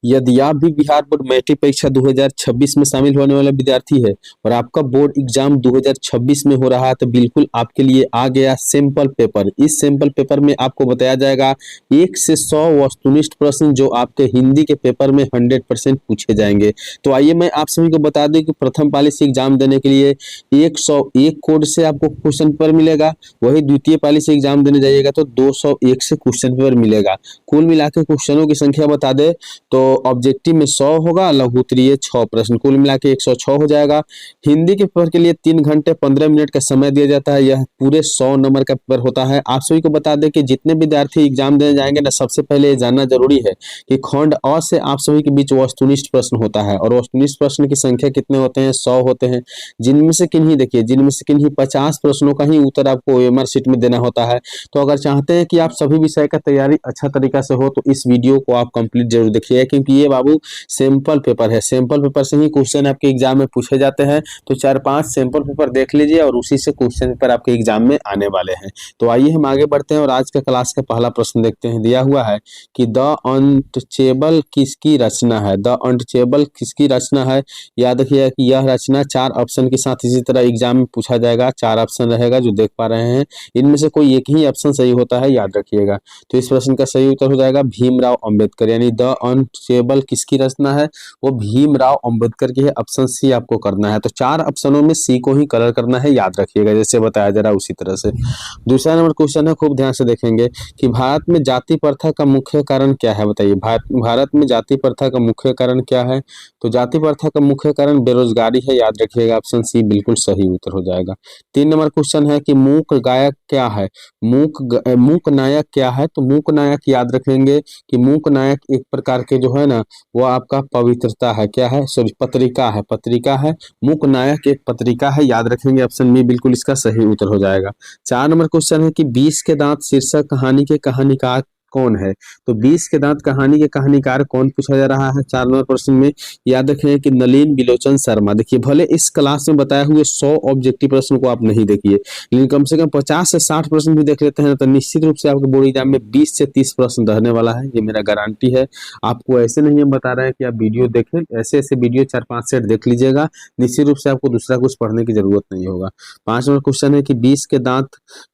यदि आप भी बिहार बोर्ड मैट्रिक परीक्षा 2026 में शामिल होने वाला विद्यार्थी है और आपका बोर्ड एग्जाम 2026 में हो रहा है, तो बिल्कुल आपके लिए आ गया सैंपल पेपर। इस सैंपल पेपर में आपको बताया जाएगा 1 से 100 वस्तुनिष्ठ प्रश्न जो आपके हिंदी के पेपर में 100% पूछे जाएंगे। तो आइए मैं आप सभी को बता दूं कि प्रथम पाली से एग्जाम देने के लिए 101 कोड से आपको क्वेश्चन पेपर मिलेगा, वही द्वितीय पाली से एग्जाम देने जाइएगा तो 201 से क्वेश्चन पेपर मिलेगा। कुल मिलाकर क्वेश्चनों की संख्या बता दे तो ऑब्जेक्टिव में 100 होगा, लघु उत्तरीय 6 प्रश्न, कुल मिला के 106 हो जाएगा। हिंदी के पेपर के लिए 3 घंटे 15 मिनट का समय दिया जाता है। यह पूरे 100 नंबर का पेपर होता है। आप सभी को बता दें कि जितने विद्यार्थी एग्जाम देने जाएंगे ना, सबसे पहले ये जानना जरूरी है कि खंड अ से आप सभी के बीच वस्तुनिष्ठ प्रश्न होता है और वस्तुनिष्ठ प्रश्न की संख्या कितने होते हैं, 100 होते हैं। जिनमें से किन्हीं 50 प्रश्नों का ही उत्तर आपको ओएमआर शीट में देना होता है। तो अगर चाहते हैं कि आप सभी विषय का तैयारी अच्छा तरीका से हो तो इस वीडियो को आप कंप्लीट जरूर देखिए, क्योंकि ये बाबू सैंपल पेपर है। सैंपल पेपर से ही क्वेश्चन आपके एग्जाम में पूछे जाते हैं। तो 4-5 सैंपल पेपर देख लीजिए और उसी से क्वेश्चन पेपर आपके एग्जाम में आने वाले हैं। तो आइए हम आगे बढ़ते हैं और आज का क्लास का पहला प्रश्न देखते हैं। दिया हुआ है कि द अनटचेबल किसकी रचना है। द अनटचेबल किसकी रचना है, याद रखिए कि यह रचना 4 ऑप्शन के साथ इसी तरह एग्जाम में पूछा जाएगा। 4 ऑप्शन रहेगा जो देख पा रहे हैं, इनमें से कोई एक ही ऑप्शन सही होता है, याद रखिएगा। तो इस प्रश्न का सही उत्तर हो जाएगा भीमराव अंबेडकर, यानी द अनटचेबल किसकी रचना है, वो भीमराव अंबेडकर की है। ऑप्शन सी आपको करना है। तो 4 ऑप्शनों में सी को ही कलर करना है, याद रखिएगा, जैसे बताया जा रहा है उसी तरह से। दूसरा नंबर क्वेश्चन है, खूब ध्यान से देखेंगे कि भारत में जाति प्रथा का मुख्य कारण क्या है। बताइए भारत में जाति प्रथा का मुख्य कारण क्या है। तो जाति प्रथा का मुख्य कारण बेरोजगारी है, याद रखिएगा। ऑप्शन सी बिल्कुल सही उत्तर हो जाएगा। 3 नंबर क्वेश्चन है कि मूक गायक क्या है। मूक नायक क्या है। तो मूक नायक याद रखेंगे कि मूक नायक एक प्रकार के जो है ना, वो आपका पवित्रता है, क्या है, सॉरी पत्रिका है। मूक नायक एक पत्रिका है, याद रखेंगे। ऑप्शन बी बिल्कुल इसका सही उत्तर हो जाएगा। 4 नंबर क्वेश्चन है कि 20 के दांत शीर्षक कहानी के कहानीकार कौन है। तो 20 के दांत कहानी के कहानीकार कौन पूछा जा रहा है 4 नंबर प्रश्न में, याद रखें कि नलिन बिलोचन शर्मा। देखिए भले इस क्लास में बताए हुए 100 ऑब्जेक्टिव प्रश्न को आप नहीं देखिए, लेकिन कम से कम 50 से 60 प्रश्न भी देख लेते हैं तो निश्चित रूप से आपके बोर्ड एग्जाम में 20 से 30 प्रश्न रहने वाला है, ये मेरा गारंटी है। आपको ऐसे नहीं हम बता रहे हैं कि आप वीडियो देखें, ऐसे वीडियो 4-5 सेट देख लीजिएगा, निश्चित रूप से आपको दूसरा कुछ पढ़ने की जरूरत नहीं होगा। 5 नंबर क्वेश्चन है कि 20 के दांत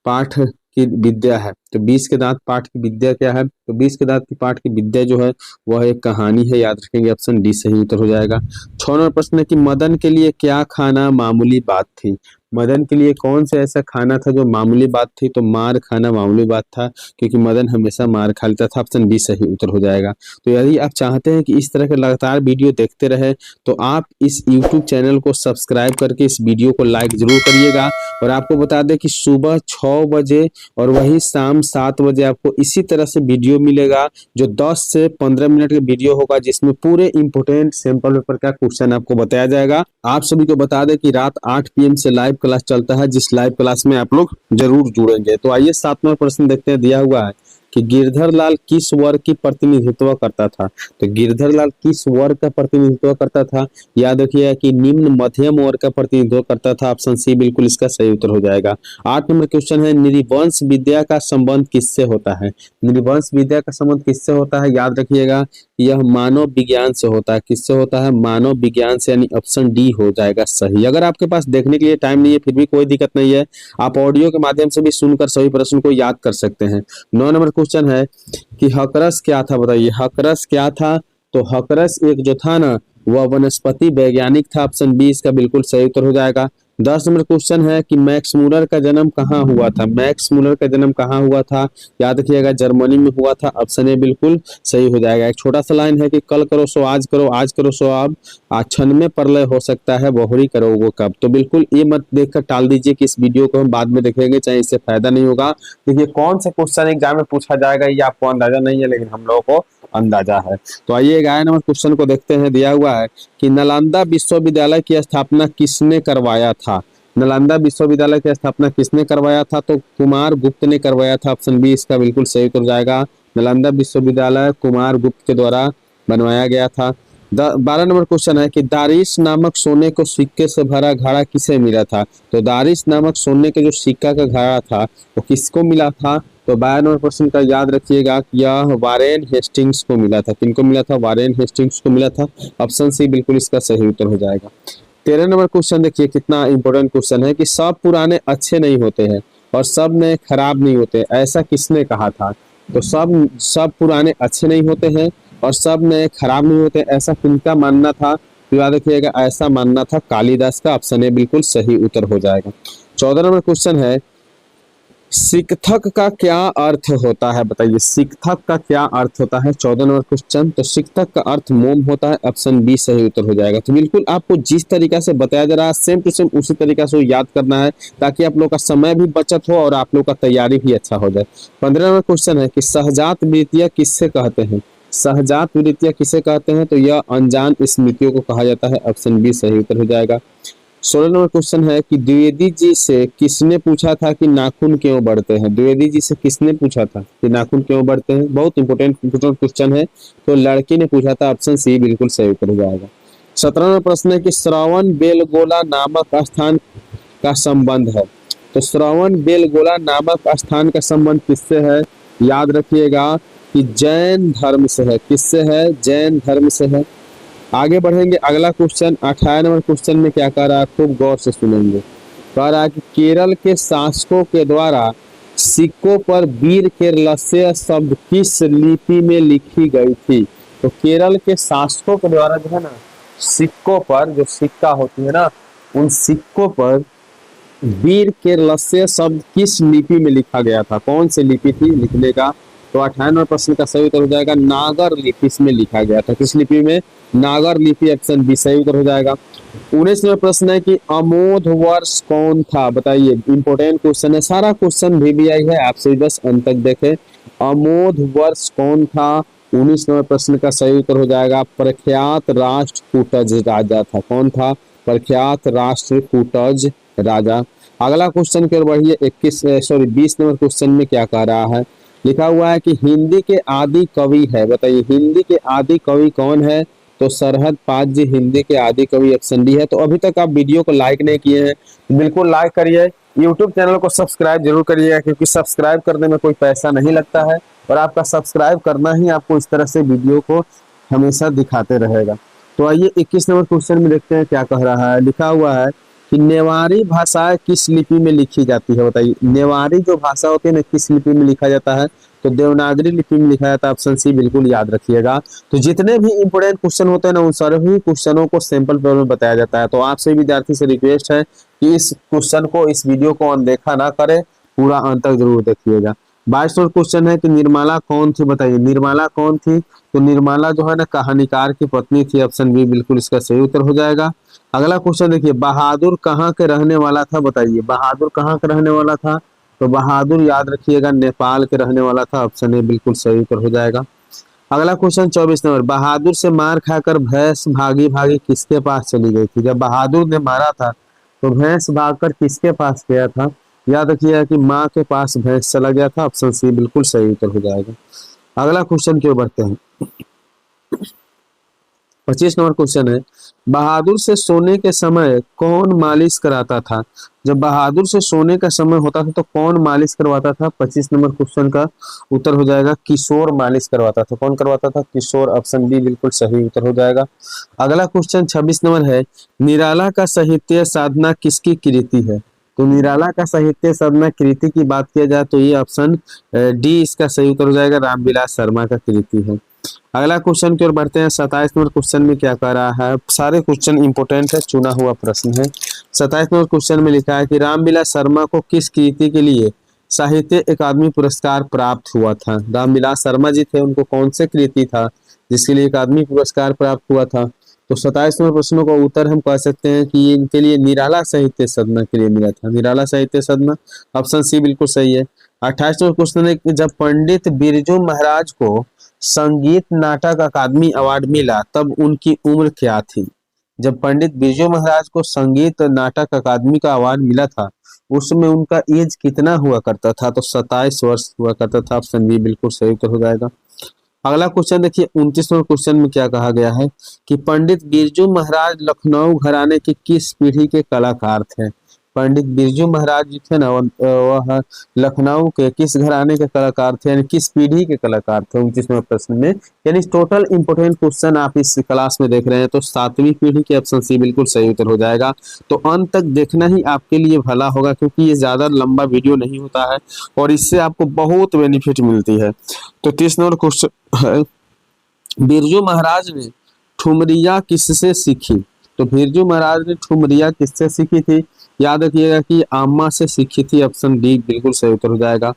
पाठ की विद्या है। तो 20 के दांत पाठ की विद्या क्या है। तो 20 के दांत की पाठ की विद्या जो है वह एक कहानी है, याद रखेंगे। ऑप्शन डी सही उत्तर हो जाएगा। 6 नंबर प्रश्न है कि मदन के लिए क्या खाना मामूली बात थी। मदन के लिए कौन सा ऐसा खाना था जो मामूली बात थी। तो मार खाना मामूली बात था, क्योंकि मदन हमेशा मार खा लेता था। ऑप्शन बी सही उत्तर हो जाएगा। तो यदि आप चाहते हैं कि इस तरह के लगातार वीडियो देखते रहे तो आप इस YouTube चैनल को सब्सक्राइब करके इस वीडियो को लाइक जरूर करिएगा। और आपको बता दें कि सुबह 6 बजे और वही शाम 7 बजे आपको इसी तरह से वीडियो मिलेगा, जो 10 से 15 मिनट का वीडियो होगा, जिसमें पूरे इंपोर्टेंट सैंपल पेपर का क्वेश्चन आपको बताया जाएगा। आप सभी को बता दें कि रात 8 PM से लाइव क्लास चलता है, जिस लाइव क्लास में आप लोग जरूर जुड़ेंगे। तो आइए 7वां प्रश्न देखते हैं। दिया हुआ है कि गिरधर लाल किस वर्ग की प्रतिनिधित्व करता था। तो गिरधर लाल किस वर्ग का प्रतिनिधित्व करता था, याद रखिएगा कि निम्न मध्यम वर्ग का प्रतिनिधित्व करता था। ऑप्शन सी बिल्कुल इसका सही उत्तर हो जाएगा। 8 नंबर क्वेश्चन है नृवंश विद्या का संबंध किससे होता है। नृवंश विद्या का संबंध किससे होता है, याद रखिएगा यह मानव विज्ञान से होता है। किससे होता है, मानव विज्ञान से, यानी ऑप्शन डी हो जाएगा सही। अगर आपके पास देखने के लिए टाइम नहीं है फिर भी कोई दिक्कत नहीं है, आप ऑडियो के माध्यम से भी सुनकर सभी प्रश्न को याद कर सकते हैं। 9 नंबर क्वेश्चन है कि हकरस क्या था। बताइए हकरस क्या था। तो हकरस एक जो था ना, वह वनस्पति वैज्ञानिक था। ऑप्शन बी इसका बिल्कुल सही उत्तर हो जाएगा। 10 नंबर क्वेश्चन है कि मैक्स मूलर का जन्म कहाँ हुआ था। मैक्स मूलर का जन्म कहाँ हुआ था, याद रखिएगा जर्मनी में हुआ था। ऑप्शन ए बिल्कुल सही हो जाएगा। एक छोटा सा लाइन है कि कल करो सो आज करो, आज करो सो अब, क्षण में प्रलय हो सकता है, बहुरी करो वो कब। तो बिल्कुल ये मत देखकर टाल दीजिए कि इस वीडियो को हम बाद में देखेंगे, चाहे इससे फायदा नहीं होगा। देखिए कौन से क्वेश्चन एग्जाम में पूछा जाएगा ये आपको अंदाजा नहीं है, लेकिन हम लोगों को अंदाजा है। तो आइए 11 नंबर क्वेश्चन को देखते हैं। दिया हुआ है कि नालंदा विश्वविद्यालय की स्थापना किसने करवाया था। नालंदा विश्वविद्यालय की स्थापना किसने करवाया था। तो कुमार गुप्त ने करवाया था। ऑप्शन बी इसका बिल्कुल सही उत्तर जाएगा। नालंदा विश्वविद्यालय कुमार गुप्त के द्वारा बनवाया गया था। 12 नंबर क्वेश्चन है कि दारिश नामक सोने को सिक्के से भरा घड़ा किसे मिला था। तो दारिश नामक सोने के जो सिक्का का घड़ा था वो किसको मिला था। तो 12 नंबर प्रश्न का याद रखिएगा कि यह वारेन हेस्टिंग्स को मिला था। किनको मिला था? वारेन हेस्टिंग्स को मिला था। ऑप्शन सी बिल्कुल इसका सही उत्तर हो जाएगा। 13 नंबर क्वेश्चन देखिए कितना इंपॉर्टेंट क्वेश्चन है कि सब पुराने अच्छे नहीं होते हैं और सब नए खराब नहीं होते, ऐसा किसने कहा था? तो सब पुराने अच्छे नहीं होते हैं और सब नए खराब नहीं होते, ऐसा किनका मानना था? तो याद रखिएगा ऐसा मानना था कालिदास का। ऑप्शन ए बिल्कुल सही उत्तर हो जाएगा। 14 नंबर क्वेश्चन है शिक्षक का क्या अर्थ होता है? बताइए शिक्षक का क्या अर्थ होता है? 14 नंबर क्वेश्चन। तो शिक्षक का अर्थ मोम होता है। ऑप्शन बी सही उत्तर हो जाएगा। तो बिल्कुल आपको जिस तरीका से बताया जा रहा है सेम टू सेम उसी तरीका से याद करना है ताकि आप लोग का समय भी बचत हो और आप लोग का तैयारी भी अच्छा हो जाए। 15 नंबर क्वेश्चन है कि सहजात वृत्तियां किससे कहते हैं? सहजात वृत्तियां किसे कहते हैं? तो यह अनजान स्मृतियों को कहा जाता है। ऑप्शन बी सही उत्तर हो जाएगा। 16 नंबर क्वेश्चन है कि द्विवेदी जी से किसने पूछा था कि नाखून क्यों बढ़ते हैं? द्विवेदी जी से किसने पूछा था कि नाखून क्यों बढ़ते हैं? बहुत इंपॉर्टेंट क्वेश्चन है। तो लड़की ने पूछा था। ऑप्शन सी बिल्कुल सही उत्तर हो जाएगा। 17 नंबर प्रश्न है कि श्रवण बेलगोला नामक स्थान का संबंध है। तो श्रवण बेलगोला नामक स्थान का संबंध किससे है? याद रखिएगा कि जैन धर्म से है। किससे है? जैन धर्म से है। आगे बढ़ेंगे। अगला क्वेश्चन 18 नंबर क्वेश्चन में क्या कह रहा है? खूब गौर से सुनेंगे। कह रहा है कि केरल के शासकों के द्वारा सिक्कों पर वीर केरलस्य शब्द किस लिपि में लिखी गई थी? तो केरल के शासकों के द्वारा जो है ना सिक्कों पर, जो सिक्का होती है ना, उन सिक्कों पर वीर केरलस्य शब्द किस लिपि में लिखा गया था? कौन सी लिपि थी लिखने का? तो 98 प्रश्न का सही उत्तर हो जाएगा नागर लिपि में लिखा गया था। किस लिपि में? नागर लिपि। ऑप्शन बी सही उत्तर हो जाएगा। 19वां प्रश्न है कि अमोध वर्ष कौन था? बताइए इंपॉर्टेंट क्वेश्चन है। सारा क्वेश्चन VVI है, आपसे बस अंत तक देखें। अमोध वर्ष कौन था? 19वां प्रश्न का सही उत्तर हो जाएगा प्रख्यात राष्ट्रकूटज राजा था। कौन था? प्रख्यात राष्ट्रकूटज राजा। अगला क्वेश्चन की ओर बढ़िए। 20 नंबर क्वेश्चन में क्या कह रहा है? लिखा हुआ है कि हिंदी के आदि कवि है। बताइए हिंदी के आदि कवि कौन है? तो सरहद पाठ जी हिंदी के आदि कवि। ऑप्शन डी है। तो अभी तक आप वीडियो को लाइक नहीं किए हैं तो बिल्कुल लाइक करिए। यूट्यूब चैनल को सब्सक्राइब जरूर करिएगा क्योंकि सब्सक्राइब करने में कोई पैसा नहीं लगता है और आपका सब्सक्राइब करना ही आपको इस तरह से वीडियो को हमेशा दिखाते रहेगा। तो आइए 21 नंबर क्वेश्चन में देखते हैं क्या कह रहा है। लिखा हुआ है कि नेवारी भाषा किस लिपि में लिखी जाती है? बताइए नेवारी जो भाषा होती है ना किस लिपि में लिखा जाता है? तो देवनागरी लिपि में लिखा जाता है। ऑप्शन सी बिल्कुल याद रखिएगा। तो जितने भी इंपोर्टेंट क्वेश्चन होते हैं ना उन सभी क्वेश्चनों को सैंपल पेपर में बताया जाता है। तो आपसे विद्यार्थी से रिक्वेस्ट है कि इस क्वेश्चन को, इस वीडियो को अनदेखा ना करें, पूरा अंत तक जरूर देखिएगा। 22 नंबर क्वेश्चन है कि निर्मला कौन थी? बताइए निर्मला कौन थी? तो निर्मला जो है ना कहानीकार की पत्नी थी। ऑप्शन बी बिल्कुल इसका सही उत्तर हो जाएगा। अगला क्वेश्चन देखिए बहादुर कहाँ के रहने वाला था? बताइए बहादुर कहाँ का रहने वाला था? तो बहादुर याद रखिएगा नेपाल के रहने वाला था। ऑप्शन ए बिल्कुल सही उत्तर हो जाएगा। अगला क्वेश्चन 24 नंबर बहादुर से मार खाकर भैंस भागी भागी किसके पास चली गई थी? जब बहादुर ने मारा था तो भैंस भागकर किसके पास गया था? याद रखिएगा कि माँ के पास भैंस चला गया था। ऑप्शन सी बिल्कुल सही उत्तर हो जाएगा। अगला क्वेश्चन की ओर बढ़ते हैं। 25 नंबर क्वेश्चन है बहादुर से सोने के समय कौन मालिश कराता था? जब बहादुर से सोने का समय होता था तो कौन मालिश करवाता था? 25 नंबर क्वेश्चन का उत्तर हो जाएगा किशोर मालिश करवाता था। कौन करवाता था? किशोर। ऑप्शन बी बिल्कुल सही उत्तर हो जाएगा। अगला क्वेश्चन 26 नंबर है निराला का साहित्य साधना किसकी कृति है? तो निराला का साहित्य साधना कृति की बात किया जाए तो ये ऑप्शन डी इसका सही उत्तर हो जाएगा रामविलास शर्मा का कृति है। अगला क्वेश्चन की ओर बढ़ते हैं। 27 नंबर क्वेश्चन में क्या कह रहा है? सारे क्वेश्चन इंपोर्टेंट है, चुना हुआ प्रश्न है। 27 नंबर क्वेश्चन में लिखा है कि रामविलास शर्मा को किस कृति के लिए साहित्य अकादमी पुरस्कार प्राप्त हुआ था? रामविलास शर्मा जी थे, उनको कौन से कृति था जिसके लिए अकादमी पुरस्कार प्राप्त हुआ था? तो 27 नंबर प्रश्नों का उत्तर हम कह सकते हैं कि इनके लिए निराला साहित्य सदना के लिए मिला था। निराला साहित्य सदना। ऑप्शन सी बिल्कुल सही है। 28 नंबर क्वेश्चन है कि जब पंडित बिरजू महाराज को संगीत नाटक अकादमी अवार्ड मिला तब उनकी उम्र क्या थी? जब पंडित बिरजू महाराज को संगीत नाटक अकादमी का अवार्ड मिला था उसमें उनका एज कितना हुआ करता था? तो 27 वर्ष हुआ करता था। ऑप्शन बी बिल्कुल सही उत्तर हो जाएगा। अगला क्वेश्चन देखिए 29वें क्वेश्चन में क्या कहा गया है कि पंडित बिरजू महाराज लखनऊ घराने की किस पीढ़ी के कलाकार थे? पंडित बिरजू महाराज जी थे ना, वह लखनऊ के किस घराने के कलाकार थे, यानी किस पीढ़ी के कलाकार थे 29वें प्रश्न में। यानी टोटल इंपोर्टेंट क्वेश्चन आप इस क्लास में देख रहे हैं, तो 7वीं पीढ़ी के ऑप्शन सी बिल्कुल सही उत्तर हो जाएगा। तो अंत तक देखना ही आपके लिए भला होगा, क्योंकि ये ज्यादा लंबा वीडियो नहीं होता है और इससे आपको बहुत बेनिफिट मिलती है। तो 30 नंबर क्वेश्चन है, बिरजू महाराज ने ठुमरिया किससे सीखी? तो बिरजू महाराज ने ठुमरिया किससे सीखी थी? याद रखिएगा कि आमा से सीखी थी, ऑप्शन डी बिल्कुल सही उत्तर हो जाएगा।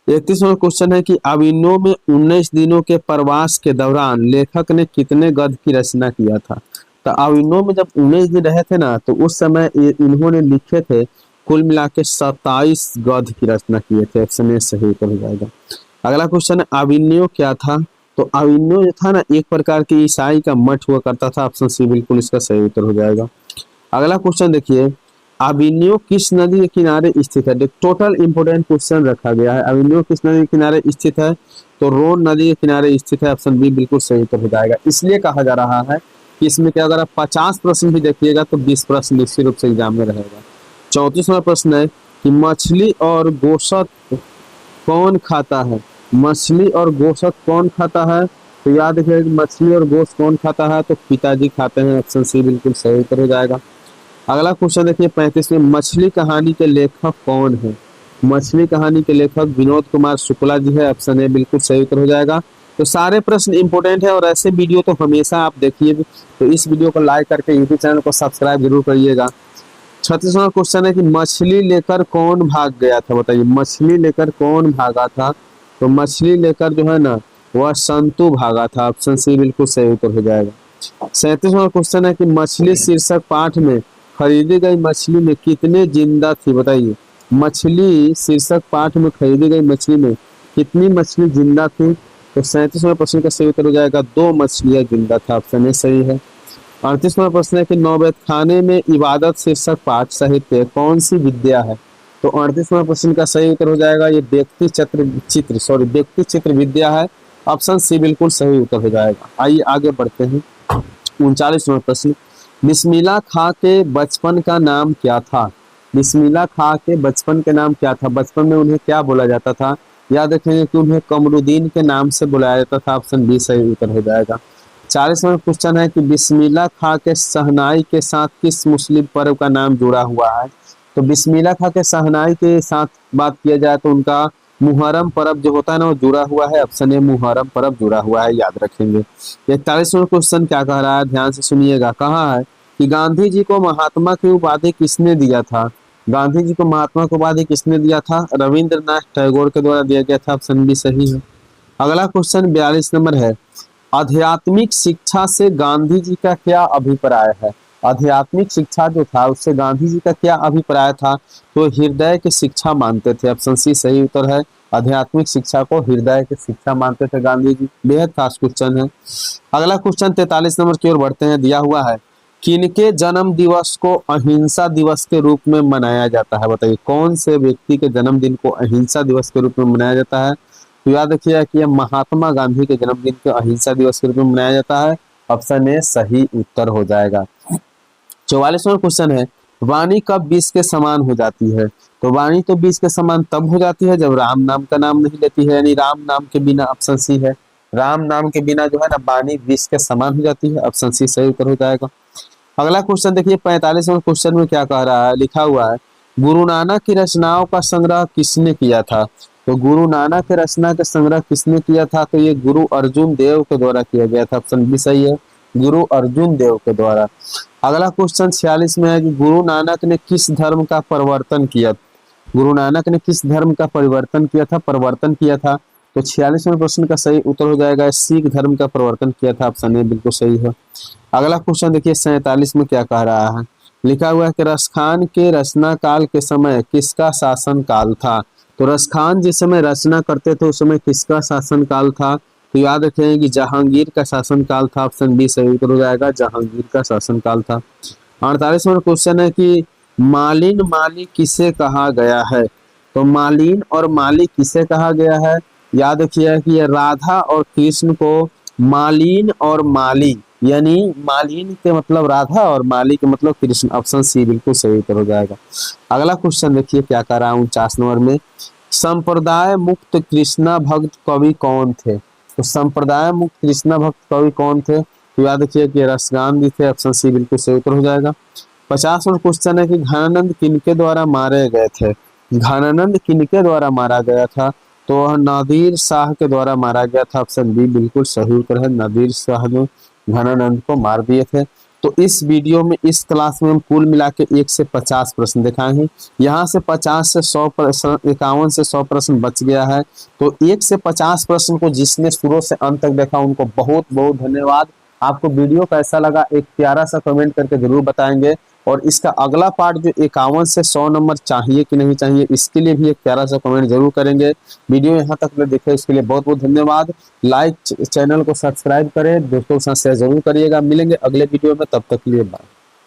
31वां क्वेश्चन है कि अविन्नो में 19 दिनों के प्रवास के दौरान लेखक ने कितने गद्य की रचना किया था? तो अविन्नो में जब 19 दिन रहे थे ना, तो उस समय इन्होंने लिखे थे कुल मिला के 27 गद्य की रचना किए थे, ऑप्शन ए सही उत्तर हो जाएगा। अगला क्वेश्चन है, अविन्यो क्या था? तो अविन्यो जो था ना, एक प्रकार की ईसाई का मठ हुआ करता था, ऑप्शन सी बिल्कुल इसका सही उत्तर हो जाएगा। अगला क्वेश्चन देखिए, अविन्यो किस नदी के किनारे स्थित है? टोटल इंपोर्टेंट क्वेश्चन रखा गया है। अविन्यो किस नदी के किनारे स्थित है? तो रोन नदी के किनारे स्थित है, ऑप्शन बी बिल्कुल सही उत्तर हो जाएगा। इसलिए कहा जा रहा है कि इसमें क्या, अगर आप 50 प्रश्न भी देखिएगा तो 20 प्रश्न निश्चित रूप से एग्जाम में रहेगा। 34वां प्रश्न है कि मछली और गोश्त कौन खाता है? मछली और गोश्त कौन खाता है? तो याद रखिएगा कि मछली और गोश्त कौन खाता है? तो पिताजी खाते हैं, ऑप्शन सी बिल्कुल सही उत्तर हो जाएगा। अगला क्वेश्चन देखिए 35 में, मछली कहानी के लेखक कौन है? मछली कहानी के लेखक विनोद कुमार शुक्ला जी है, ऑप्शन ए बिल्कुल सही उत्तर हो जाएगा। तो सारे प्रश्न इंपोर्टेंट है और ऐसे वीडियो तो हमेशा आप देखिए, तो इस वीडियो को लाइक करके यूट्यूब चैनल को सब्सक्राइब जरूर करिएगा। 36वां क्वेश्चन है कि मछली लेकर कौन भाग गया था? बताइए, मछली लेकर कौन भागा था? तो मछली लेकर जो है ना, वह संतु भागा था, ऑप्शन सी बिल्कुल सही उत्तर हो जाएगा। 37वां क्वेश्चन है कि मछली शीर्षक पाठ में खरीदी गई मछली में कितने जिंदा थी? बताइए, मछली शीर्षक पाठ में खरीदी गई मछली में कितनी मछली जिंदा थी? तो 37वां प्रश्न का सही उत्तर हो जाएगा 2 मछलियां जिंदा था, ऑप्शन ए सही है। 38वां प्रश्न है कि नौबतखाने में इबादत शीर्षक पाठ साहित्य कौन सी विद्या है? तो 38वां प्रश्न का सही उत्तर हो जाएगा ये व्यक्ति चित्र विद्या है, ऑप्शन सी बिल्कुल सही उत्तर हो जाएगा। आइए आगे बढ़ते हैं। 39वां प्रश्न, बिस्मिल्लाह खां के बचपन का नाम क्या था? बिस्मिल्लाह खां के बचपन के नाम क्या था? बचपन में उन्हें क्या बोला जाता था? याद रखेंगे कि उन्हें कमरुद्दीन के नाम से बुलाया जाता था, ऑप्शन बी सही उत्तर हो जाएगा। 40वां क्वेश्चन है कि बिस्मिल्लाह खां के शहनाई के साथ किस मुस्लिम पर्व का नाम जुड़ा हुआ है? तो बिस्मिल्लाह खां के शहनाई के साथ बात किया जाए तो उनका मुहर्रम पर्व जो होता है ना, वो जुड़ा हुआ है, ऑप्शन ए मुहर्रम पर्व जुड़ा हुआ है, याद रखेंगे। 41वां क्वेश्चन क्या कह रहा है, ध्यान से सुनिएगा। कहा है कि गांधी जी को महात्मा की उपाधि किसने दिया था? गांधी जी को महात्मा की उपाधि किसने दिया था? रविंद्रनाथ टैगोर के द्वारा दिया गया था, ऑप्शन बी सही है। अगला क्वेश्चन 42 नंबर है, आध्यात्मिक शिक्षा से गांधी जी का क्या अभिप्राय है? आध्यात्मिक शिक्षा जो था उससे गांधी जी का क्या अभिप्राय था? तो हृदय की शिक्षा मानते थे, ऑप्शन सी सही उत्तर है। आध्यात्मिक शिक्षा को हृदय की शिक्षा मानते थे गांधी जी। बेहद खास क्वेश्चन है। अगला क्वेश्चन 43 नंबर की ओर बढ़ते हैं। दिया हुआ है, किनके जन्म दिवस को अहिंसा दिवस के रूप में मनाया जाता है? बताइए, कौन से व्यक्ति के जन्मदिन को अहिंसा दिवस के रूप में मनाया जाता है? तो याद रखिएगा कि यह महात्मा गांधी के जन्मदिन को अहिंसा दिवस के रूप में मनाया जाता है, ऑप्शन ए सही उत्तर हो जाएगा। 44वां क्वेश्चन है, वाणी कब 20 के समान हो जाती है? तो वाणी तो 20 के समान तब हो जाती है जब राम नाम का नाम नहीं लेती है, यानी राम नाम के बिना, ऑप्शन सी है। राम नाम के बिना जो है ना, वाणी 20 के समान हो जाती है, ऑप्शन सी सही उत्तर हो जाएगा। अगला क्वेश्चन देखिए 45वां क्वेश्चन में क्या कह रहा है, लिखा हुआ है, गुरु नानक की रचनाओं का संग्रह किसने किया था? तो गुरु नानक की रचना का संग्रह किसने किया था? तो ये गुरु अर्जुन देव के द्वारा किया गया था, ऑप्शन बी सही है, गुरु अर्जुन देव के द्वारा। अगला क्वेश्चन 46 में है कि गुरु नानक ने किस धर्म का परिवर्तन किया? गुरु नानक ने किस धर्म का परिवर्तन किया था? तो 46वें प्रश्न का सही उत्तर हो जाएगा सिख धर्म का परिवर्तन किया था, ऑप्शन ए बिल्कुल सही है। अगला क्वेश्चन देखिए 47 में क्या कह रहा है, लिखा हुआ है कि रसखान के रचना काल के समय किसका शासन काल था? तो रसखान जिस समय रचना करते थे उस समय किसका शासन काल था? तो याद रखें कि जहांगीर का शासन काल था, ऑप्शन बी सही उत्तर हो जाएगा, जहांगीर का शासन काल था। 48वां क्वेश्चन है कि मालिन माली किसे कहा गया है? तो मालिन और माली किसे कहा गया है? याद रखिए कि राधा और कृष्ण को मालिन और माली यानी मालिनी के मतलब राधा और माली के मतलब कृष्ण। ऑप्शन सी बिल्कुल सही उत्तर हो जाएगा। अगला क्वेश्चन देखिए क्या कर रहा है 49 नंबर में। संप्रदाय मुक्त कृष्णा भक्त कवि कौन थे? तो संप्रदाय मुक्त कृष्णा भक्त कवि कौन थे? तो याद रखिए कि रसगान जी थे। ऑप्शन सी बिल्कुल सही उत्तर हो जाएगा। 50 नंबर क्वेश्चन है कि घनानंद किनके द्वारा मारे गए थे? घनानंद किनके द्वारा मारा गया था? तो वह नादिर शाह के द्वारा मारा गया था। ऑप्शन बी बिल्कुल सही उत्तर है। नादिर शाह ने घनानंद को मार दिए थे। तो इस वीडियो में, इस क्लास में हम कुल मिला के 1 से 50 प्रश्न दिखाए हैं। यहाँ से 50 से 100 प्रश्न, 51 से 100 प्रश्न बच गया है। तो 1 से 50 प्रश्न को जिसने शुरू से अंत तक देखा उनको बहुत बहुत धन्यवाद। आपको वीडियो कैसा लगा एक प्यारा सा कमेंट करके जरूर बताएंगे। और इसका अगला पार्ट जो 51 से 100 नंबर चाहिए कि नहीं चाहिए, इसके लिए भी एक प्यारा सा कमेंट जरूर करेंगे। वीडियो यहाँ तक देखे इसके लिए बहुत बहुत धन्यवाद। लाइक, चैनल को सब्सक्राइब करें, दोस्तों के साथ शेयर जरूर करिएगा। मिलेंगे अगले वीडियो में, तब तक के लिए बाय।